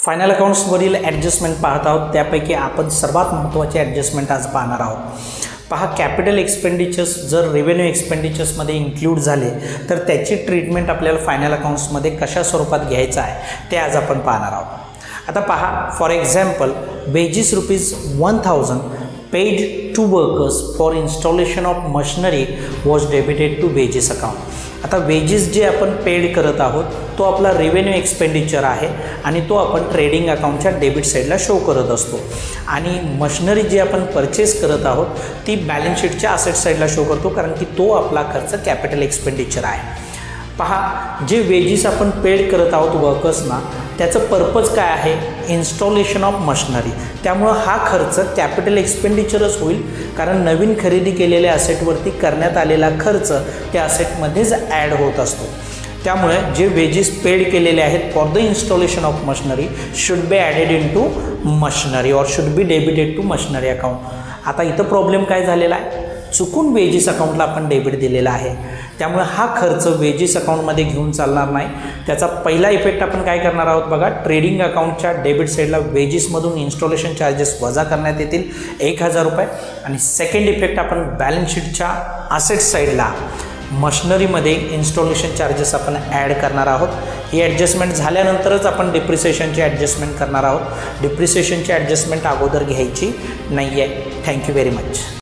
Final अकाउंट्सवरील adjustment पाहत आहोत. त्यापैकी आपण सर्वात महत्त्वाचे ॲडजस्टमेंट आज पाहणार आहोत. पहा, कॅपिटल एक्सपेंडिचर्स जर रेव्हेन्यू एक्सपेंडिचर्समध्ये इन्क्लूड झाले तर त्याची ट्रीटमेंट आपल्याला फायनल अकाउंट्समध्ये कशा स्वरूपात घ्यायचं आहे ते आज आपण पाहणार आहोत. आता पहा, for example wages ₹1000 paid to workers for installation of machinery was debited to wages account. आता वेजेस जे आपण पेड करत आहोत तो आपला रेव्हेन्यू एक्सपेंडिचर आहे आणि तो आपण ट्रेडिंग अकाउंटच्या डेबिट साईडला शो करत असतो. आणि मशिनरी जी आपण परचेस करत आहोत ती बॅलन्स शीटच्या असेट साईडला शो करतो, कारण की तो आपला खर्च कॅपिटल एक्सपेंडिचर आहे. पहा, जे वेजेस आपण पेड करत आहोत वर्कर्सना त्याचं पर्पज काय आहे? Installation of machinery. त्यामुळं हा खर्च कॅपिटल एक्सपेंडिचरच होईल, कारण नवीन खरेदी केलेल्या असेटवरती करण्यात आलेला खर्च त्या असेटमध्येच ॲड होत असतो. त्यामुळे जे वेजेस पेड केलेले आहेत for the installation of machinery should be added in to machinery or should be debited to machinery account. आता इथं प्रॉब्लेम काय झालेला आहे? चुकून वेजेस अकाउंटला आपण डेबिट दिलेला आहे, त्यामुळे हा खर्च वेजेस अकाउंटमध्ये घेऊन चालणार नाही. त्याचा पहिला इफेक्ट आपण काय करणार आहोत बघा, ट्रेडिंग अकाउंटच्या डेबिट साईडला वेजेसमधून इन्स्टॉलेशन चार्जेस वजा करण्यात येतील ₹1000. आणि सेकंड इफेक्ट आपण बॅलन्स शीटच्या असेट साईडला मशिनरीमध्ये इन्स्टॉलेशन चार्जेस आपण ॲड करणार आहोत. ही ॲडजस्टमेंट झाल्यानंतरच आपण डिप्रिसिएशनची ॲडजस्टमेंट करणार आहोत. डिप्रिसिएशनची ॲडजस्टमेंट अगोदर घ्यायची नाही आहे. Thank you very much.